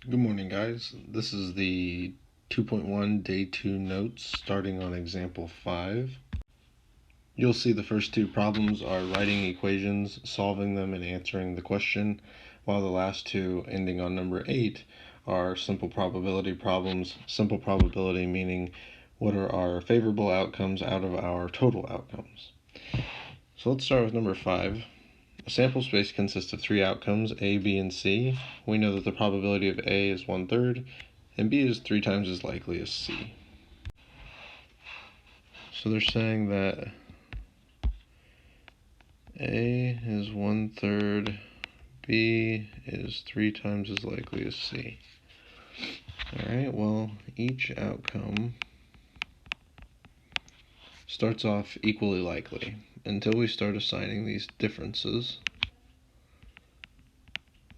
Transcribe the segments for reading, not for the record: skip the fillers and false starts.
Good morning, guys. This is the 2.1 Day 2 notes starting on example 5. You'll see the first two problems are writing equations, solving them, and answering the question, while the last two, ending on number 8, are simple probability problems. Simple probability meaning what are our favorable outcomes out of our total outcomes. So let's start with number 5. A sample space consists of three outcomes, A, B, and C. We know that the probability of A is 1/3, and B is 3 times as likely as C. So they're saying that A is 1/3, B is 3 times as likely as C. Alright, well, each outcome starts off equally likely until we start assigning these differences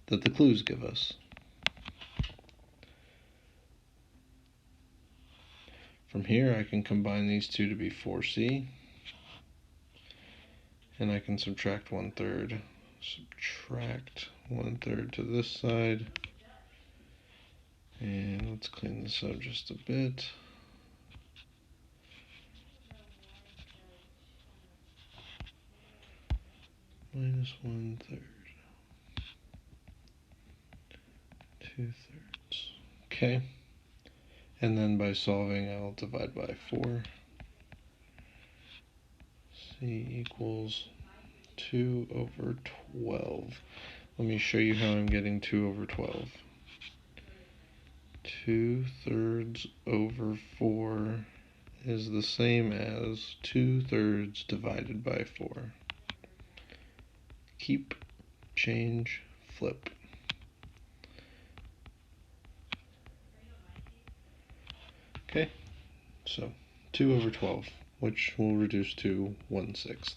that the clues give us. From here, I can combine these two to be 4C, and I can subtract 1/3. Subtract 1/3 to this side, and let's clean this up just a bit. Minus 1/3, 2/3. Okay, and then by solving, I'll divide by 4. C equals 2/12. Let me show you how I'm getting 2/12. 2/3 over 4 is the same as 2/3 divided by 4. Keep, change, flip. Okay, so 2/12, which will reduce to 1/6.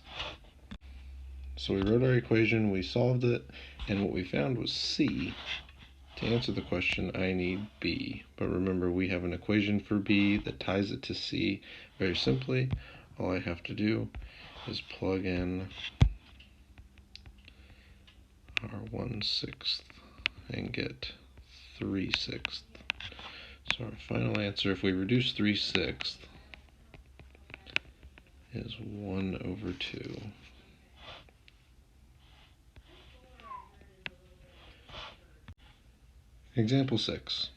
So we wrote our equation, we solved it, and what we found was C. To answer the question, I need B. But remember, we have an equation for B that ties it to C. Very simply, all I have to do is plug in our 1/6 and get 3/6. So our final answer, if we reduce 3/6, is 1/2. Example 6.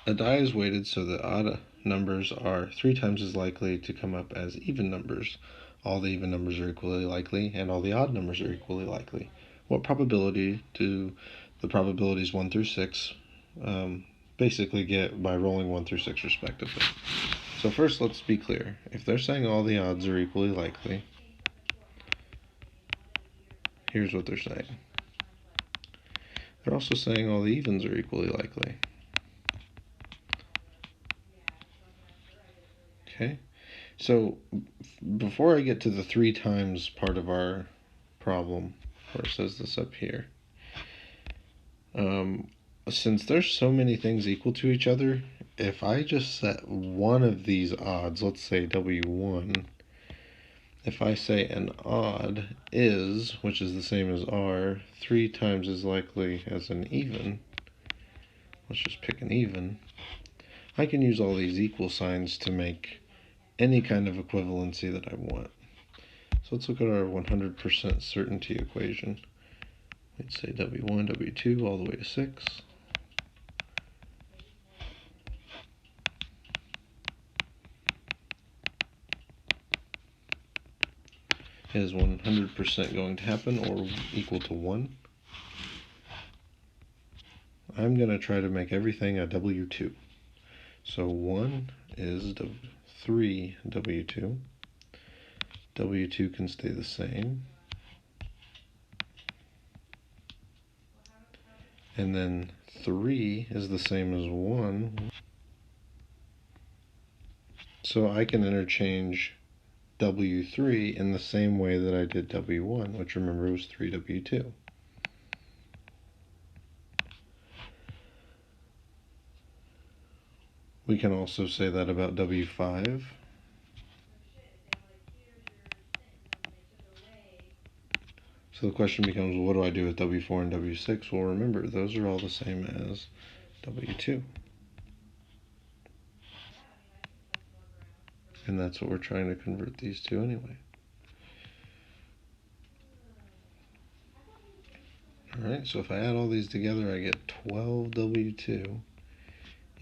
A die is weighted so that odd numbers are 3 times as likely to come up as even numbers. All the even numbers are equally likely, and all the odd numbers are equally likely. What probability do the probabilities 1 through 6 basically get by rolling 1 through 6 respectively? So first, let's be clear. If they're saying all the odds are equally likely, here's what they're saying. They're also saying all the evens are equally likely. Okay, so before I get to the 3 times part of our problem, where it says this up here, since there's so many things equal to each other, if I just set one of these odds, let's say W1, if I say an odd is, which is the same as R, 3 times as likely as an even, let's just pick an even, I can use all these equal signs to make any kind of equivalency that I want. So let's look at our 100% certainty equation. We'd say W1, W2, all the way to 6. Is 100% going to happen or equal to 1? I'm going to try to make everything a W2. So 1 is 3 W2. W2 can stay the same. And then 3 is the same as 1. So I can interchange W3 in the same way that I did W1, which remember was 3W2. We can also say that about W5. So the question becomes, what do I do with W4 and W6? Well, remember, those are all the same as W2. And that's what we're trying to convert these to anyway. Alright, so if I add all these together, I get 12 W2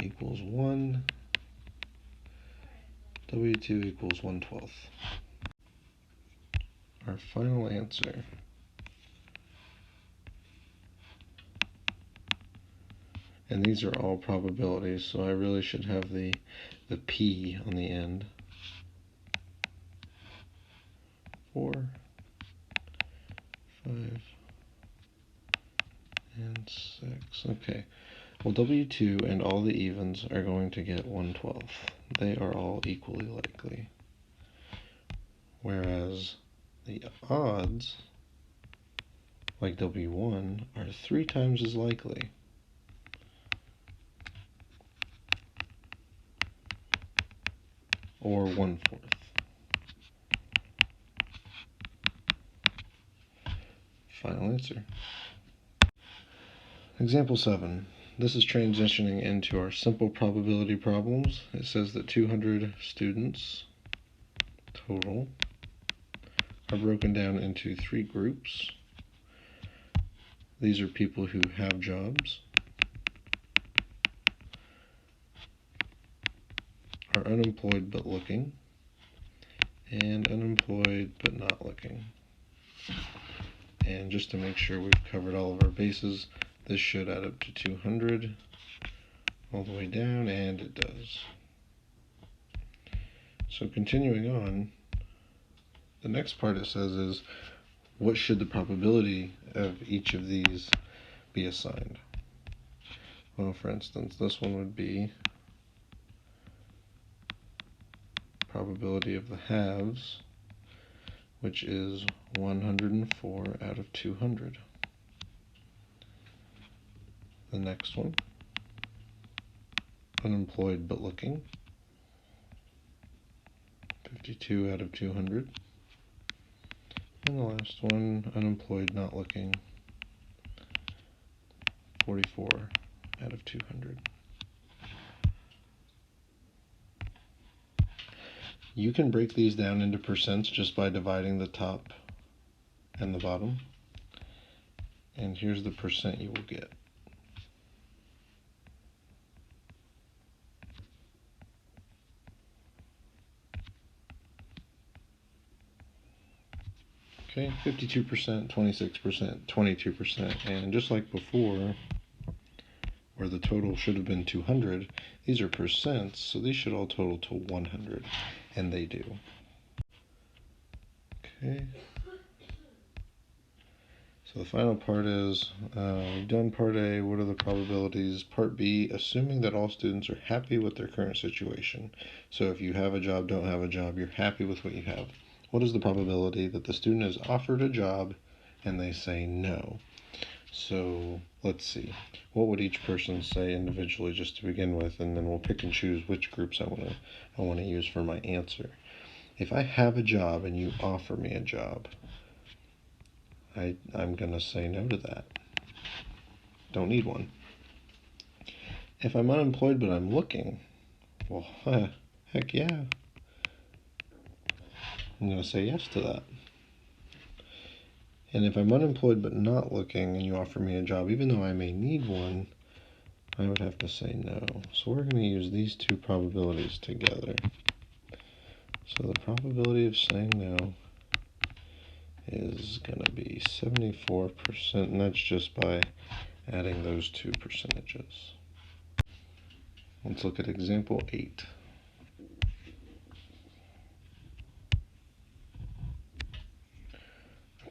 equals 1. W2 equals 1/12. Our final answer. And these are all probabilities, so I really should have the P on the end. 4, 5, and 6. Okay. Well, W2 and all the evens are going to get 1/12. They are all equally likely. Whereas the odds, like W1, are 3 times as likely. Or 1/4. Final answer. Example 7. This is transitioning into our simple probability problems. It says that 200 students total are broken down into 3 groups. These are people who have jobs, are unemployed but looking, and unemployed but not looking. And just to make sure we've covered all of our bases, this should add up to 200 all the way down, and it does. So continuing on, the next part it says is, what should the probability of each of these be assigned? Well, for instance, this one would be probability of the halves, which is 104 out of 200. The next one, unemployed but looking, 52 out of 200. And the last one, unemployed not looking, 44 out of 200. You can break these down into percents just by dividing the top and the bottom. And here's the percent you will get. Okay, 52%, 26%, 22%, and just like before, where the total should have been 200, these are percents, so these should all total to 100, and they do. Okay. So the final part is, we've done part A, what are the probabilities? Part B, assuming that all students are happy with their current situation. So if you have a job, don't have a job, you're happy with what you have. What is the probability that the student is offered a job and they say no? So let's see. What would each person say individually just to begin with, and then we'll pick and choose which groups I want to use for my answer. If I have a job and you offer me a job, I'm going to say no to that. Don't need one. If I'm unemployed but I'm looking, well, heck yeah. I'm going to say yes to that. And if I'm unemployed but not looking and you offer me a job, even though I may need one, I would have to say no. So we're going to use these two probabilities together. So the probability of saying no is going to be 74%, and that's just by adding those two percentages. Let's look at example 8.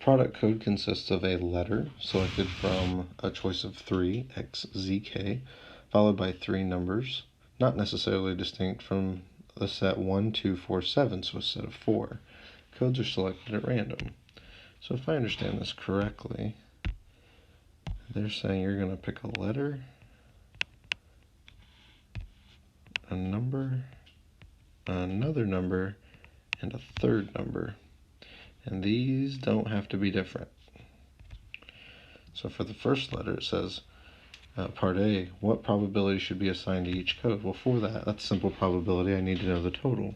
Product code consists of a letter selected from a choice of 3, X, Z, K, followed by 3 numbers, not necessarily distinct from the set 1, 2, 4, 7, so a set of 4. Codes are selected at random. So if I understand this correctly, they're saying you're going to pick a letter, a number, another number, and a third number. And these don't have to be different. So for the first letter, it says, part A, what probability should be assigned to each code? Well, for that's simple probability, I need to know the total.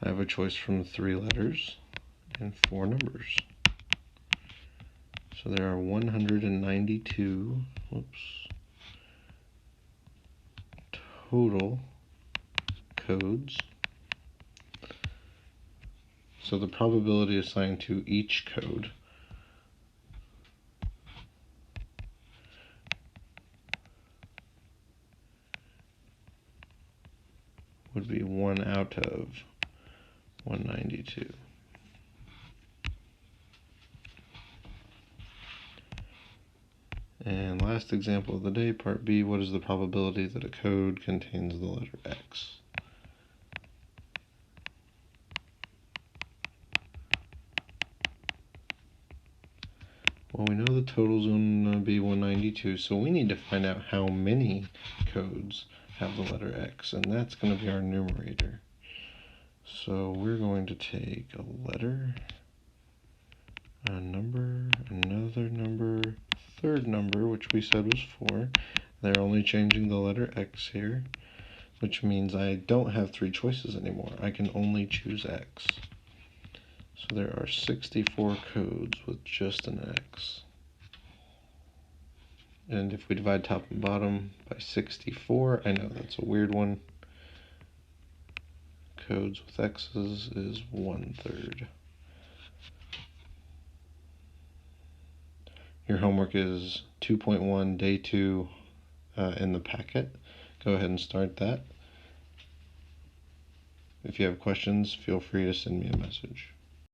I have a choice from 3 letters and 4 numbers. So there are 192 total codes. So the probability assigned to each code would be 1 out of 192. And last example of the day, part B, what is the probability that a code contains the letter X? Well, we know the total is going to be 192, so we need to find out how many codes have the letter X, and that's going to be our numerator. So we're going to take a letter, a number, another number, third number, which we said was 4. They're only changing the letter X here, which means I don't have 3 choices anymore. I can only choose X. So there are 64 codes with just an X. And if we divide top and bottom by 64, I know that's a weird one. Codes with X's is 1/3. Your homework is 2.1, day 2 in the packet. Go ahead and start that. If you have questions, feel free to send me a message.